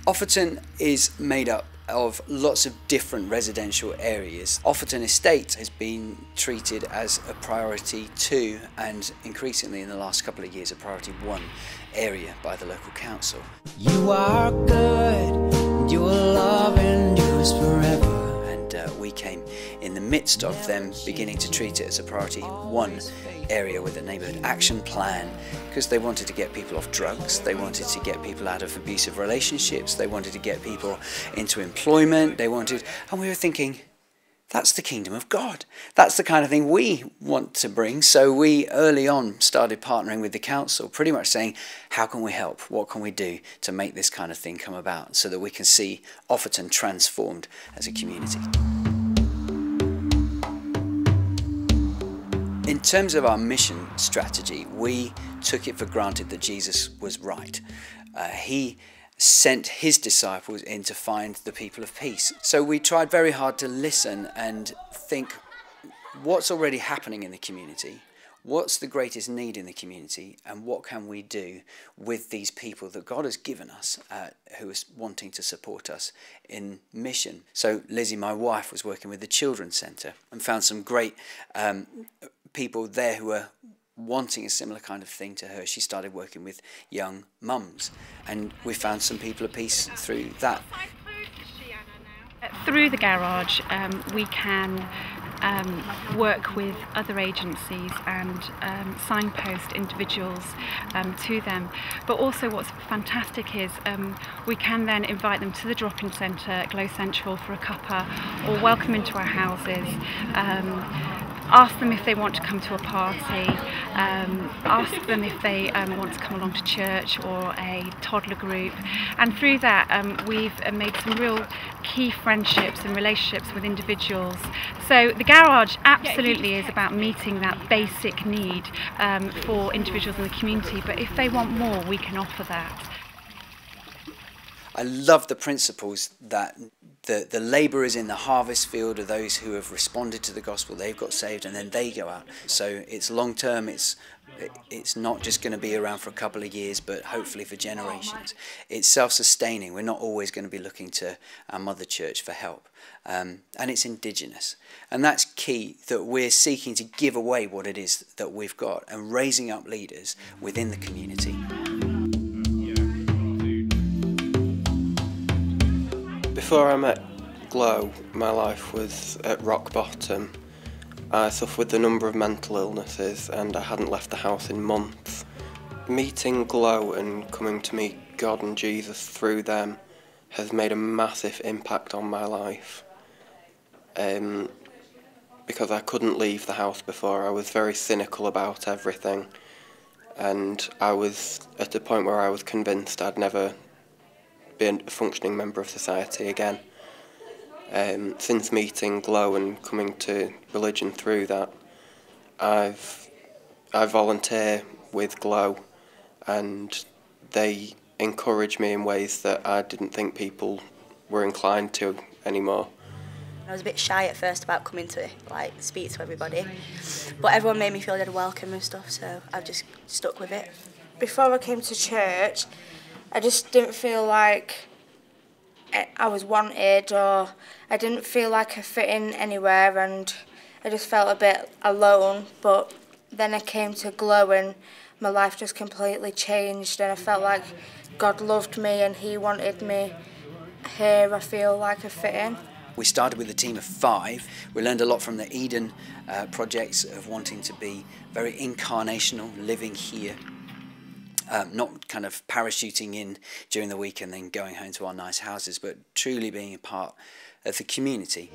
Offerton is made up of lots of different residential areas. Offerton Estate has been treated as a priority 2 and increasingly in the last couple of years a priority 1 area by the local council. You are good, your love endures forever. And we came in the midst of them beginning to treat it as a priority 1 area with a neighbourhood action plan, because they wanted to get people off drugs, they wanted to get people out of abusive relationships, they wanted to get people into employment, and we were thinking, that's the kingdom of God. That's the kind of thing we want to bring. So we early on started partnering with the council, pretty much saying, how can we help? What can we do to make this kind of thing come about so that we can see Offerton transformed as a community? In terms of our mission strategy, we took it for granted that Jesus was right. He sent his disciples in to find the people of peace. So we tried very hard to listen and think, what's already happening in the community? What's the greatest need in the community? And what can we do with these people that God has given us who is wanting to support us in mission? So Lizzie, my wife, was working with the Children's Centre and found some great people there who were wanting a similar kind of thing to her. She started working with young mums, and we found some people of peace through that. Through the garage, we can work with other agencies and signpost individuals to them. But also what's fantastic is we can then invite them to the drop-in centre at Glo Central for a cuppa, or welcome into our houses. Ask them if they want to come to a party, ask them if they want to come along to church or a toddler group, and through that we've made some real key friendships and relationships with individuals. So the garage absolutely is about meeting that basic need for individuals in the community, but if they want more, we can offer that. I love the principles that the labourers in the harvest field are those who have responded to the gospel, they've got saved, and then they go out. So it's long term, it's not just going to be around for a couple of years, but hopefully for generations. It's self-sustaining. We're not always going to be looking to our mother church for help. And it's indigenous. And that's key, that we're seeking to give away what it is that we've got and raising up leaders within the community. Before I met Glo, my life was at rock bottom. I suffered with a number of mental illnesses and I hadn't left the house in months. Meeting Glo and coming to meet God and Jesus through them has made a massive impact on my life. Because I couldn't leave the house before, I was very cynical about everything, and I was at a point where I was convinced I'd never be a functioning member of society again. Since meeting Glo and coming to religion through that, I volunteer with Glo, and they encourage me in ways that I didn't think people were inclined to anymore. I was a bit shy at first about coming to speak to everybody, but everyone made me feel dead welcome and stuff, so I've just stuck with it. Before I came to church, I just didn't feel like I was wanted, or I didn't feel like I fit in anywhere, and I just felt a bit alone. But then I came to Glo and my life just completely changed, and I felt like God loved me and he wanted me here. I feel like I fit in. We started with a team of 5. We learned a lot from the Eden projects of wanting to be very incarnational, living here. Not kind of parachuting in during the week and then going home to our nice houses, but truly being a part of the community.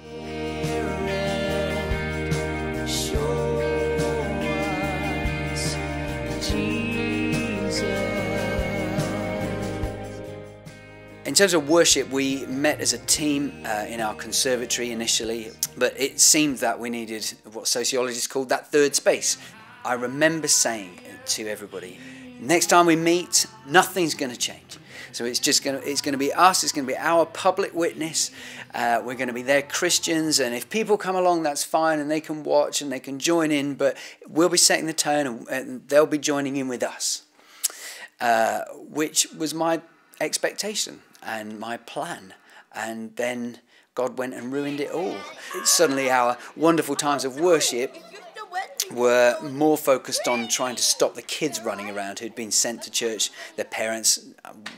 In terms of worship, we met as a team in our conservatory initially, but it seemed that we needed what sociologists call that third space. I remember saying to everybody, next time we meet, nothing's going to change. So it's going to be us. It's going to be our public witness. We're going to be their Christians, and if people come along, that's fine, and they can watch and they can join in. But we'll be setting the tone, and they'll be joining in with us, which was my expectation. and my plan. And then God went and ruined it all. Suddenly our wonderful times of worship were more focused on trying to stop the kids running around who'd been sent to church. Their parents,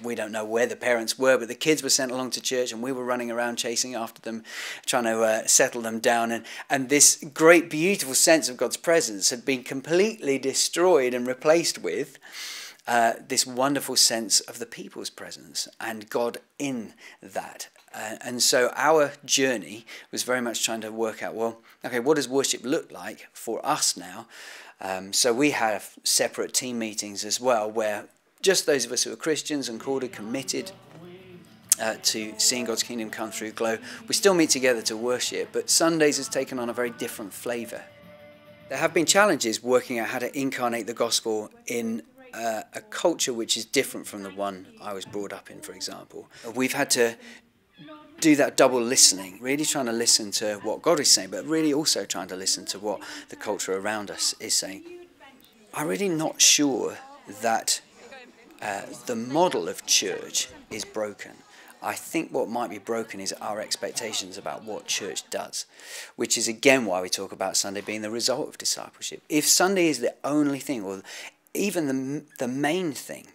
we don't know where the parents were, but the kids were sent along to church and we were running around chasing after them, trying to settle them down. And this great, beautiful sense of God's presence had been completely destroyed and replaced with this wonderful sense of the people's presence and God in that. And so our journey was very much trying to work out, well, okay, what does worship look like for us now? So we have separate team meetings as well, where just those of us who are Christians and called and committed to seeing God's kingdom come through Glo, we still meet together to worship, but Sundays has taken on a very different flavour. There have been challenges working out how to incarnate the gospel in a culture which is different from the one I was brought up in, for example. We've had to do that double listening, really trying to listen to what God is saying, but really also trying to listen to what the culture around us is saying. I'm really not sure that the model of church is broken. I think what might be broken is our expectations about what church does, which is again why we talk about Sunday being the result of discipleship. If Sunday is the only thing, or even the main thing,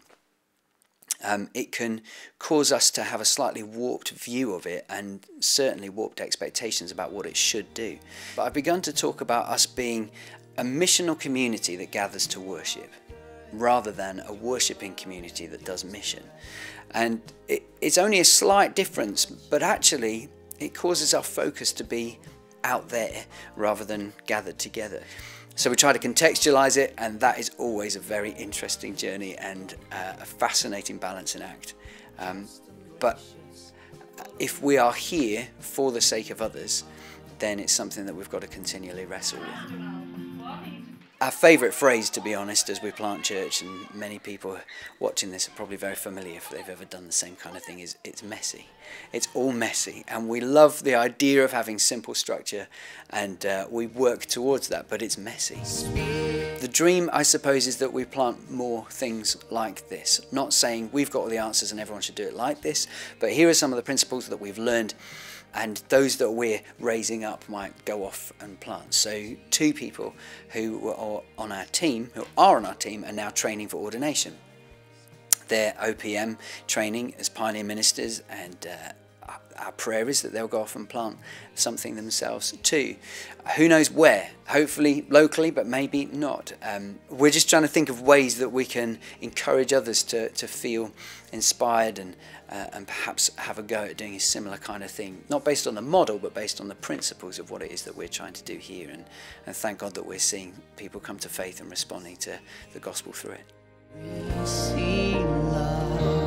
it can cause us to have a slightly warped view of it and certainly warped expectations about what it should do. But I've begun to talk about us being a missional community that gathers to worship rather than a worshipping community that does mission. And it's only a slight difference, but actually it causes our focus to be out there rather than gathered together. So we try to contextualize it, and that is always a very interesting journey and a fascinating balancing act. But if we are here for the sake of others, then it's something that we've got to continually wrestle with. Our favourite phrase, to be honest, as we plant church, and many people watching this are probably very familiar if they've ever done the same kind of thing, is it's messy. It's all messy, and we love the idea of having simple structure, and we work towards that, but it's messy. The dream, I suppose, is that we plant more things like this. Not saying we've got all the answers and everyone should do it like this, but here are some of the principles that we've learned, and those that we're raising up might go off and plant. So 2 people who are on our team, are now training for ordination. They're OPM training as pioneer ministers, and our prayer is that they'll go off and plant something themselves too. Who knows where? Hopefully locally, but maybe not. We're just trying to think of ways that we can encourage others to feel inspired and perhaps have a go at doing a similar kind of thing. Not based on the model, but based on the principles of what it is that we're trying to do here. And thank God that we're seeing people come to faith and responding to the gospel through it. See love.